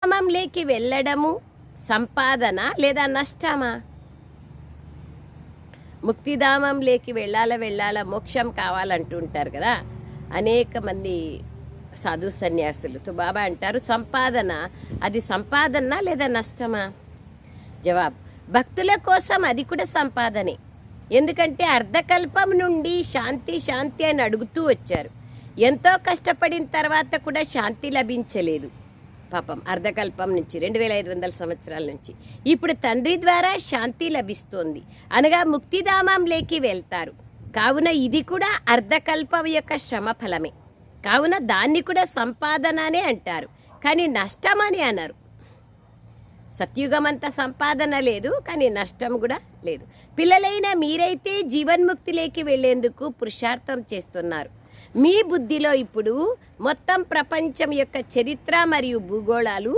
ధామంలోకి వెళ్ళడము సంపాదన లేదా నష్టమా? ముక్తిధామంలోకి వెళ్ళాల మోక్షం కావాలంటుంటారు కదా అనేక మంది సాధు సన్యాసులతో బాబా అంటారు, సంపాదన అది సంపాదన లేదా నష్టమా? జవాబు, భక్తుల కోసం అది కూడా సంపాదనే. ఎందుకంటే అర్ధకల్పం నుండి శాంతి శాంతి అని అడుగుతూ వచ్చారు. ఎంతో కష్టపడిన తర్వాత కూడా శాంతి లభించలేదు పాపం. అర్ధకల్పం నుంచి 2500 సంవత్సరాల నుంచి ఇప్పుడు తండ్రి ద్వారా శాంతి లభిస్తోంది అనగా ముక్తిధామంలోకి వెళ్తారు. కావున ఇది కూడా అర్ధకల్పం యొక్క శ్రమ ఫలమే. కావున దాన్ని కూడా సంపాదననే అంటారు, కానీ నష్టమని అన్నారు. సత్యుగం అంత సంపాదన లేదు, కానీ నష్టం కూడా లేదు. పిల్లలైన మీరైతే జీవన్ముక్తిలోకి వెళ్లేందుకు పురుషార్థం చేస్తున్నారు. మీ బుద్ధిలో ఇప్పుడు మొత్తం ప్రపంచం యొక్క చరిత్ర మరియు భూగోళాలు